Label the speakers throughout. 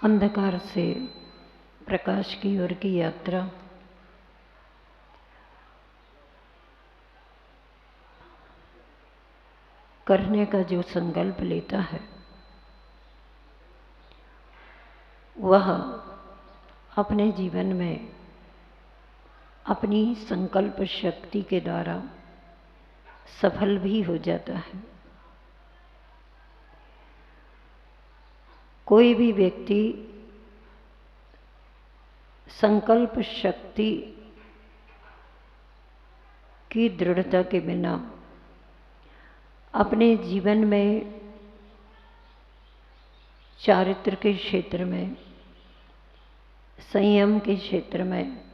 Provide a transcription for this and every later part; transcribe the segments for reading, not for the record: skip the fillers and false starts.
Speaker 1: अंधकार से प्रकाश की ओर की यात्रा करने का जो संकल्प लेता है वह अपने जीवन में अपनी संकल्प शक्ति के द्वारा सफल भी हो जाता है। कोई भी व्यक्ति संकल्प शक्ति की दृढ़ता के बिना अपने जीवन में चारित्र के क्षेत्र में, संयम के क्षेत्र में,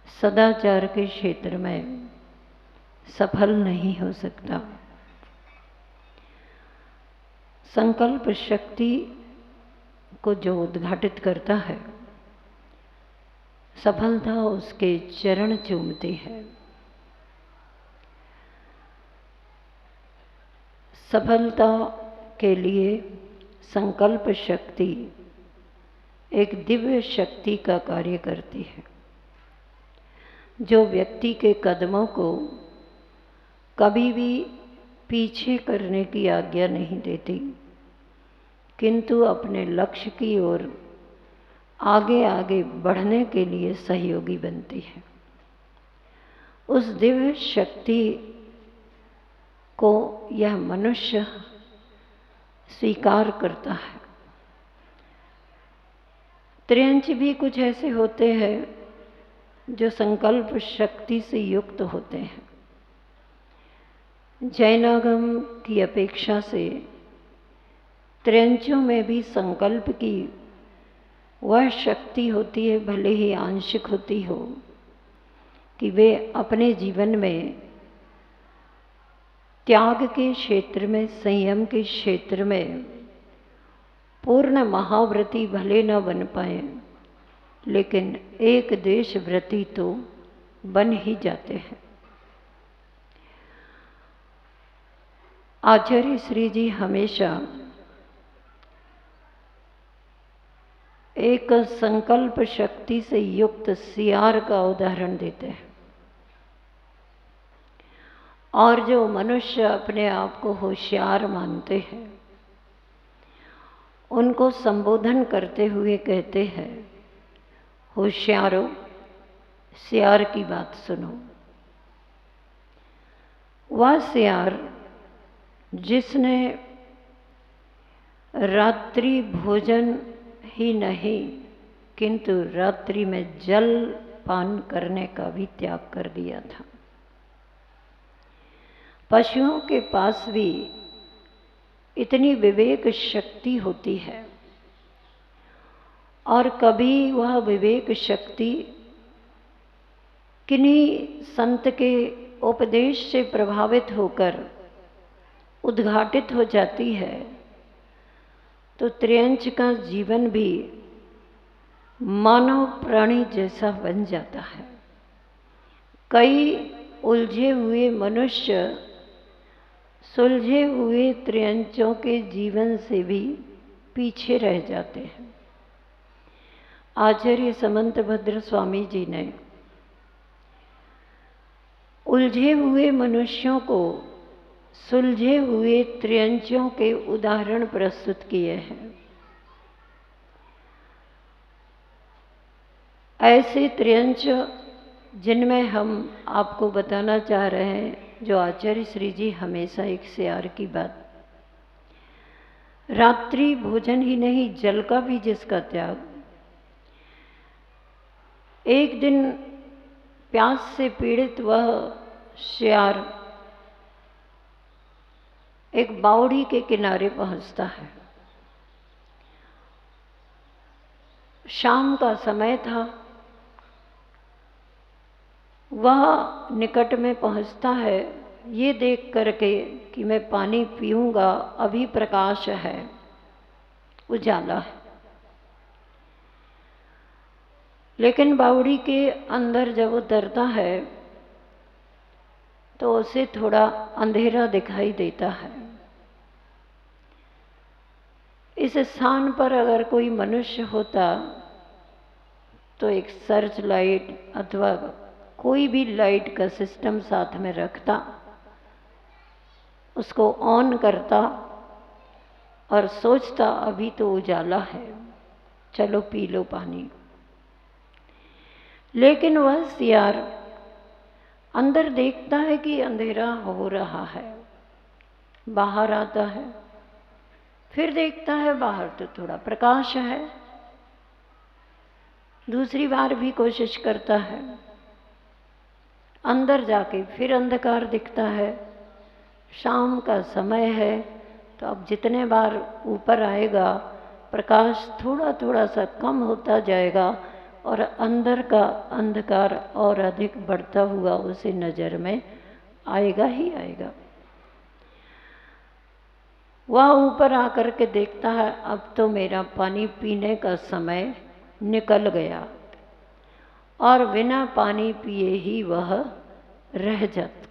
Speaker 1: सदाचार के क्षेत्र में सफल नहीं हो सकता। संकल्प शक्ति को जो उद्घाटित करता है, सफलता उसके चरण चूमती है। सफलता के लिए संकल्प शक्ति एक दिव्य शक्ति का कार्य करती है, जो व्यक्ति के कदमों को कभी भी पीछे करने की आज्ञा नहीं देती, किंतु अपने लक्ष्य की ओर आगे आगे बढ़ने के लिए सहयोगी बनती है। उस दिव्य शक्ति को यह मनुष्य स्वीकार करता है। त्रियंच भी कुछ ऐसे होते हैं जो संकल्प शक्ति से युक्त होते हैं। जैनागम की अपेक्षा से त्रियंचों में भी संकल्प की वह शक्ति होती है, भले ही आंशिक होती हो, कि वे अपने जीवन में त्याग के क्षेत्र में, संयम के क्षेत्र में पूर्ण महाव्रती भले न बन पाए, लेकिन एक देश व्रती तो बन ही जाते हैं। आचार्य श्री जी हमेशा एक संकल्प शक्ति से युक्त सियार का उदाहरण देते हैं, और जो मनुष्य अपने आप को होशियार मानते हैं उनको संबोधन करते हुए कहते हैं, होशियारो सियार की बात सुनो। वह सियार जिसने रात्रि भोजन ही नहीं किंतु रात्रि में जल पान करने का भी त्याग कर दिया था। पशुओं के पास भी इतनी विवेक शक्ति होती है, और कभी वह विवेक शक्ति किन्हीं संत के उपदेश से प्रभावित होकर उद्घाटित हो जाती है, तो त्रियंच का जीवन भी मानव प्राणी जैसा बन जाता है। कई उलझे हुए मनुष्य सुलझे हुए त्रियंचों के जीवन से भी पीछे रह जाते हैं। आचार्य समंतभद्र स्वामी जी ने उलझे हुए मनुष्यों को सुलझे हुए त्रियंचों के उदाहरण प्रस्तुत किए हैं। ऐसे त्रियंच जिनमें हम आपको बताना चाह रहे हैं, जो आचार्य श्री जी हमेशा एक सियार की बात, रात्रि भोजन ही नहीं जल का भी जिसका त्याग, एक दिन प्यास से पीड़ित वह सियार एक बावड़ी के किनारे पहुंचता है। शाम का समय था। वह निकट में पहुंचता है, ये देख करके कि मैं पानी पीऊंगा, अभी प्रकाश है, उजाला है। लेकिन बावड़ी के अंदर जब उतरता है तो उसे थोड़ा अंधेरा दिखाई देता है। इस स्थान पर अगर कोई मनुष्य होता तो एक सर्च लाइट अथवा कोई भी लाइट का सिस्टम साथ में रखता, उसको ऑन करता और सोचता अभी तो उजाला है, चलो पी लो पानी। लेकिन वह सियार अंदर देखता है कि अंधेरा हो रहा है, बाहर आता है, फिर देखता है बाहर तो थोड़ा प्रकाश है, दूसरी बार भी कोशिश करता है, अंदर जाके फिर अंधकार दिखता है, शाम का समय है तो अब जितने बार ऊपर आएगा प्रकाश थोड़ा थोड़ा सा कम होता जाएगा और अंदर का अंधकार और अधिक बढ़ता हुआ उसे नज़र में आएगा ही आएगा। वह ऊपर आकर के देखता है अब तो मेरा पानी पीने का समय निकल गया और बिना पानी पिए ही वह रह जाता।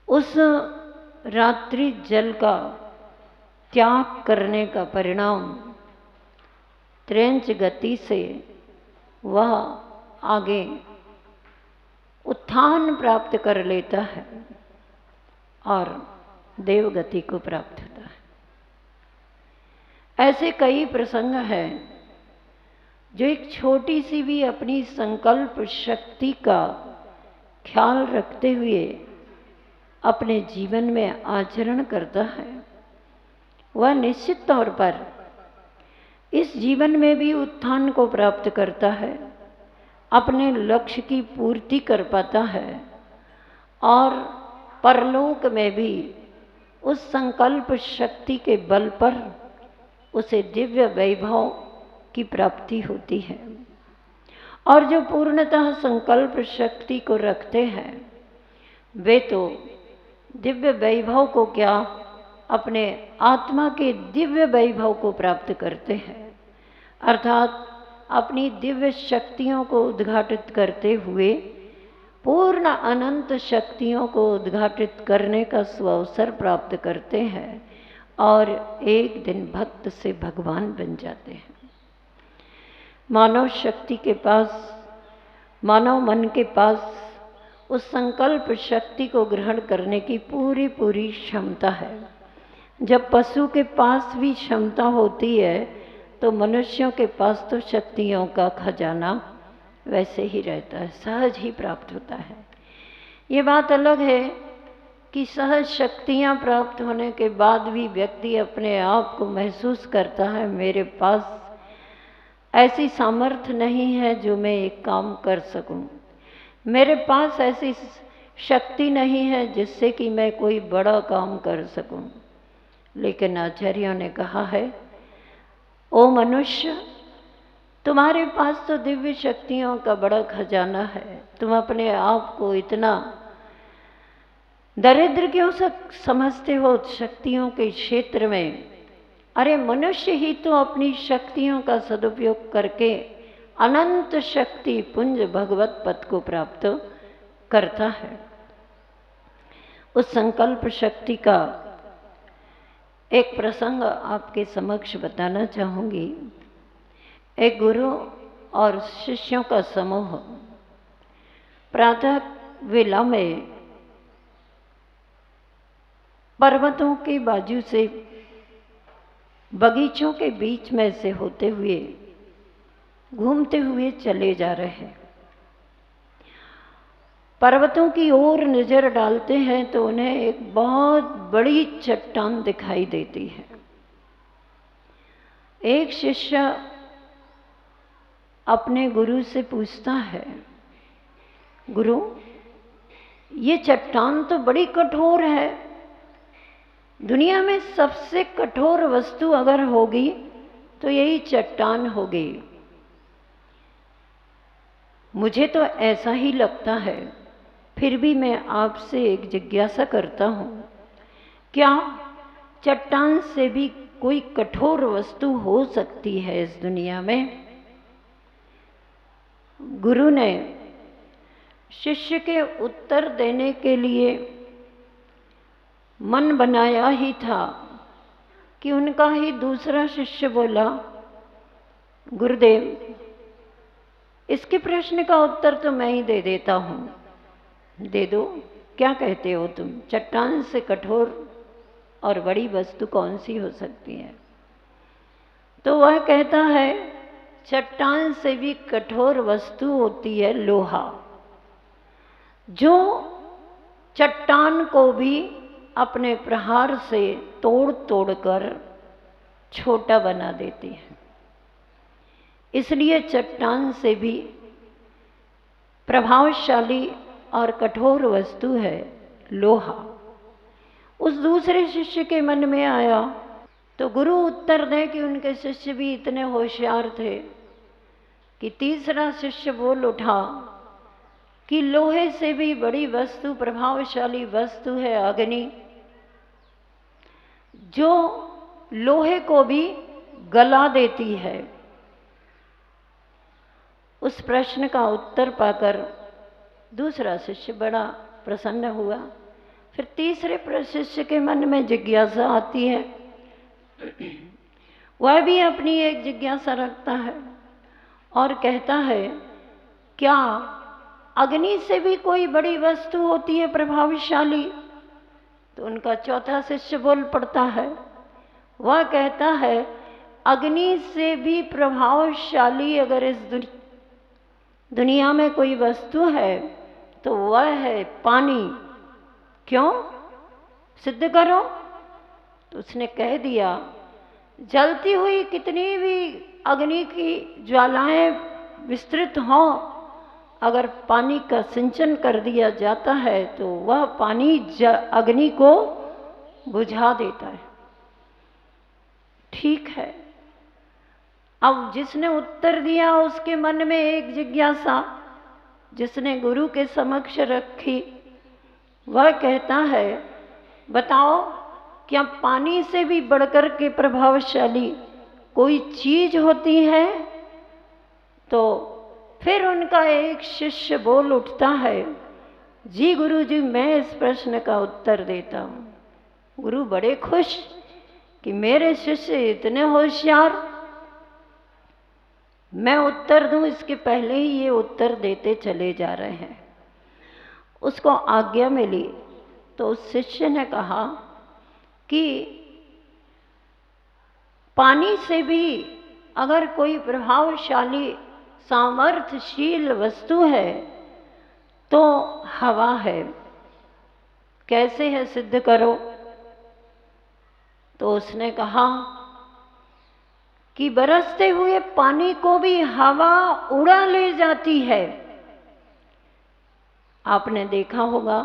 Speaker 1: उस रात्रि जल का त्याग करने का परिणाम त्रेंच गति से वह आगे उत्थान प्राप्त कर लेता है और देवगति को प्राप्त होता है। ऐसे कई प्रसंग हैं जो एक छोटी सी भी अपनी संकल्प शक्ति का ख्याल रखते हुए अपने जीवन में आचरण करता है, वह निश्चित तौर पर इस जीवन में भी उत्थान को प्राप्त करता है, अपने लक्ष्य की पूर्ति कर पाता है और परलोक में भी उस संकल्प शक्ति के बल पर उसे दिव्य वैभव की प्राप्ति होती है। और जो पूर्णतः संकल्प शक्ति को रखते हैं वे तो दिव्य वैभव को क्या, अपने आत्मा के दिव्य वैभव को प्राप्त करते हैं, अर्थात अपनी दिव्य शक्तियों को उद्घाटित करते हुए पूर्ण अनंत शक्तियों को उद्घाटित करने का स्वावसर प्राप्त करते हैं और एक दिन भक्त से भगवान बन जाते हैं। मानव शक्ति के पास, मानव मन के पास उस संकल्प शक्ति को ग्रहण करने की पूरी पूरी क्षमता है। जब पशु के पास भी क्षमता होती है तो मनुष्यों के पास तो शक्तियों का खजाना वैसे ही रहता है, सहज ही प्राप्त होता है। ये बात अलग है कि सहज शक्तियाँ प्राप्त होने के बाद भी व्यक्ति अपने आप को महसूस करता है मेरे पास ऐसी सामर्थ्य नहीं है जो मैं एक काम कर सकूं, मेरे पास ऐसी शक्ति नहीं है जिससे कि मैं कोई बड़ा काम कर सकूं। लेकिन आचार्यों ने कहा है, ओ मनुष्य, तुम्हारे पास तो दिव्य शक्तियों का बड़ा खजाना है, तुम अपने आप को इतना दरिद्र क्यों समझते हो शक्तियों के क्षेत्र में? अरे मनुष्य ही तो अपनी शक्तियों का सदुपयोग करके अनंत शक्ति पुंज भगवत पद को प्राप्त करता है। उस संकल्प शक्ति का एक प्रसंग आपके समक्ष बताना चाहूँगी। एक गुरु और शिष्यों का समूह प्रातः वेला में पर्वतों के बाजू से बगीचों के बीच में से होते हुए घूमते हुए चले जा रहे हैं। पर्वतों की ओर नजर डालते हैं तो उन्हें एक बहुत बड़ी चट्टान दिखाई देती है। एक शिष्य अपने गुरु से पूछता है, गुरु, ये चट्टान तो बड़ी कठोर है, दुनिया में सबसे कठोर वस्तु अगर होगी तो यही चट्टान होगी। मुझे तो ऐसा ही लगता है, फिर भी मैं आपसे एक जिज्ञासा करता हूँ, क्या चट्टान से भी कोई कठोर वस्तु हो सकती है इस दुनिया में? गुरु ने शिष्य के उत्तर देने के लिए मन बनाया ही था कि उनका ही दूसरा शिष्य बोला, गुरुदेव इसके प्रश्न का उत्तर तो मैं ही दे देता हूँ, दे दो। क्या कहते हो तुम, चट्टान से कठोर और बड़ी वस्तु कौन सी हो सकती है? तो वह कहता है, चट्टान से भी कठोर वस्तु होती है लोहा, जो चट्टान को भी अपने प्रहार से तोड़ तोड़ कर छोटा बना देती है। इसलिए चट्टान से भी प्रभावशाली और कठोर वस्तु है लोहा। उस दूसरे शिष्य के मन में आया, तो गुरु उत्तर दें कि उनके शिष्य भी इतने होशियार थे कि तीसरा शिष्य बोल उठा कि लोहे से भी बड़ी वस्तु, प्रभावशाली वस्तु है अग्नि, जो लोहे को भी गला देती है। उस प्रश्न का उत्तर पाकर दूसरा शिष्य बड़ा प्रसन्न हुआ। फिर तीसरे शिष्य के मन में जिज्ञासा आती है, वह भी अपनी एक जिज्ञासा रखता है और कहता है, क्या अग्नि से भी कोई बड़ी वस्तु होती है प्रभावशाली? तो उनका चौथा शिष्य बोल पड़ता है, वह कहता है, अग्नि से भी प्रभावशाली अगर इस दुनिया में कोई वस्तु है तो वह है पानी। क्यों? सिद्ध करो। तो उसने कह दिया, जलती हुई कितनी भी अग्नि की ज्वालाएं विस्तृत हों, अगर पानी का सिंचन कर दिया जाता है तो वह पानी अग्नि को बुझा देता है। ठीक है। अब जिसने उत्तर दिया उसके मन में एक जिज्ञासा, जिसने गुरु के समक्ष रखी, वह कहता है, बताओ क्या पानी से भी बढ़कर के प्रभावशाली कोई चीज होती है? तो फिर उनका एक शिष्य बोल उठता है, जी गुरु जी, मैं इस प्रश्न का उत्तर देता हूँ। गुरु बड़े खुश कि मेरे शिष्य इतने होशियार, मैं उत्तर दूं इसके पहले ही ये उत्तर देते चले जा रहे हैं। उसको आज्ञा मिली तो उस शिष्य ने कहा कि पानी से भी अगर कोई प्रभावशाली सामर्थ्यशील वस्तु है तो हवा है। कैसे है, सिद्ध करो। तो उसने कहा कि बरसते हुए पानी को भी हवा उड़ा ले जाती है। आपने देखा होगा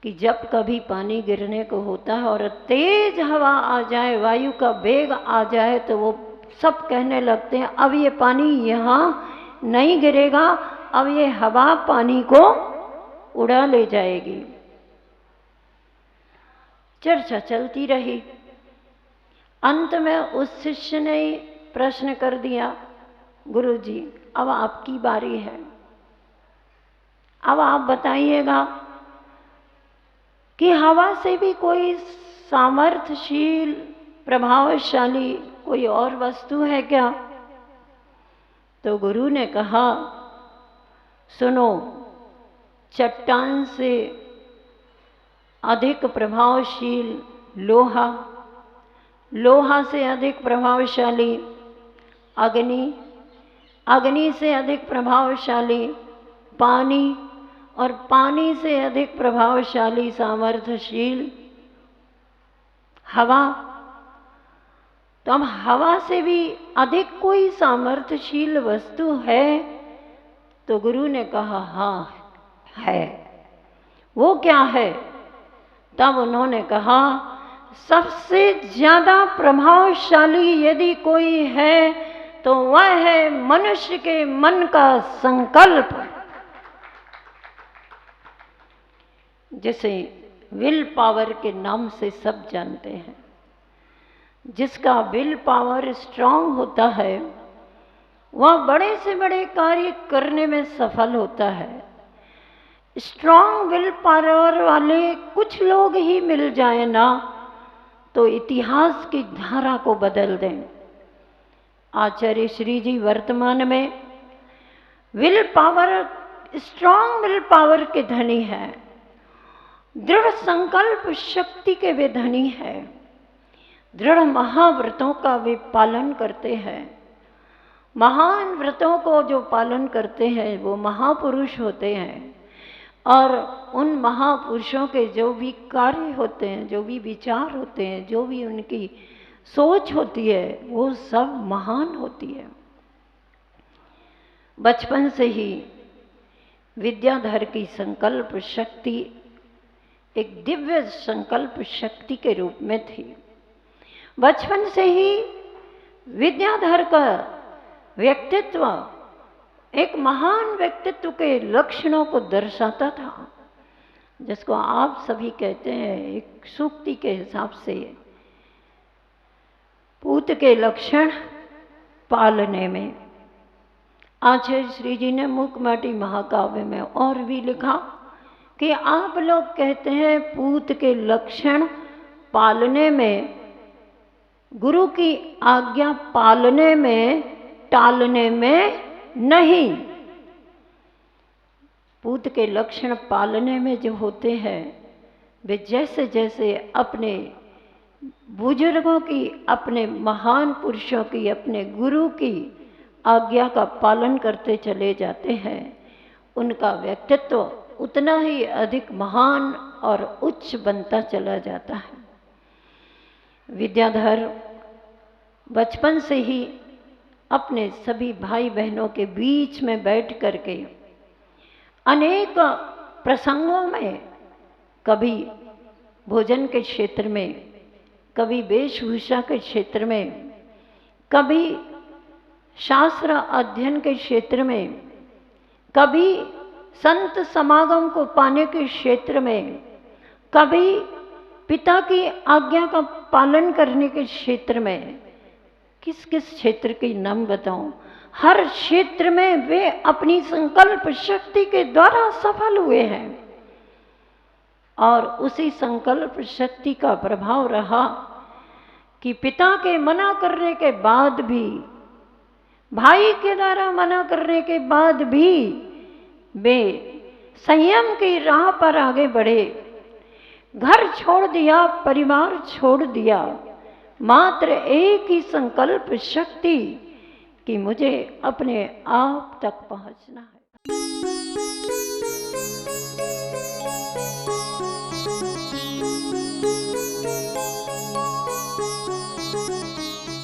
Speaker 1: कि जब कभी पानी गिरने को होता है और तेज हवा आ जाए, वायु का वेग आ जाए, तो वो सब कहने लगते हैं, अब ये पानी यहाँ नहीं गिरेगा, अब ये हवा पानी को उड़ा ले जाएगी। चर्चा चलती रही। अंत में उस शिष्य ने प्रश्न कर दिया, गुरुजी अब आपकी बारी है, अब आप बताइएगा कि हवा से भी कोई सामर्थ्यशील प्रभावशाली कोई और वस्तु है क्या? तो गुरु ने कहा, सुनो, चट्टान से अधिक प्रभावशील लोहा, लोहा से अधिक प्रभावशाली अग्नि, अग्नि से अधिक प्रभावशाली पानी, और पानी से अधिक प्रभावशाली सामर्थ्यशील हवा। तो अब हवा से भी अधिक कोई सामर्थ्यशील वस्तु है? तो गुरु ने कहा, हाँ है। वो क्या है? तब उन्होंने कहा, सबसे ज्यादा प्रभावशाली यदि कोई है तो वह है मनुष्य के मन का संकल्प, जिसे विल पावर के नाम से सब जानते हैं। जिसका विल पावर स्ट्रांग होता है वह बड़े से बड़े कार्य करने में सफल होता है। स्ट्रांग विल पावर वाले कुछ लोग ही मिल जाए ना, तो इतिहास की धारा को बदल दें। आचार्य श्री जी वर्तमान में will power, strong will power के धनी है, दृढ़ संकल्प शक्ति के वे धनी है, दृढ़ महाव्रतों का वे पालन करते हैं। महान व्रतों को जो पालन करते हैं वो महापुरुष होते हैं, और उन महापुरुषों के जो भी कार्य होते हैं, जो भी विचार होते हैं, जो भी उनकी सोच होती है, वो सब महान होती है। बचपन से ही विद्याधर की संकल्प शक्ति एक दिव्य संकल्प शक्ति के रूप में थी। बचपन से ही विद्याधर का व्यक्तित्व एक महान व्यक्तित्व के लक्षणों को दर्शाता था, जिसको आप सभी कहते हैं एक सूक्ति के हिसाब से, पूत के लक्षण पालने में। आचार्य श्री जी ने मूकमाटी महाकाव्य में और भी लिखा कि आप लोग कहते हैं पूत के लक्षण पालने में, गुरु की आज्ञा पालने में, टालने में नहीं। पूत के लक्षण पालने में जो होते हैं वे जैसे जैसे अपने बुजुर्गों की, अपने महान पुरुषों की, अपने गुरु की आज्ञा का पालन करते चले जाते हैं, उनका व्यक्तित्व उतना ही अधिक महान और उच्च बनता चला जाता है। विद्याधर बचपन से ही अपने सभी भाई बहनों के बीच में बैठ करके अनेक प्रसंगों में, कभी भोजन के क्षेत्र में, कभी वेशभूषा के क्षेत्र में, कभी शास्त्र अध्ययन के क्षेत्र में, कभी संत समागम को पाने के क्षेत्र में, कभी पिता की आज्ञा का पालन करने के क्षेत्र में, किस किस क्षेत्र की नाम बताऊं, हर क्षेत्र में वे अपनी संकल्प शक्ति के द्वारा सफल हुए हैं। और उसी संकल्प शक्ति का प्रभाव रहा कि पिता के मना करने के बाद भी, भाई के द्वारा मना करने के बाद भी वे संयम की राह पर आगे बढ़े, घर छोड़ दिया, परिवार छोड़ दिया, मात्र एक ही संकल्प शक्ति कि मुझे अपने आप तक पहुंचना है।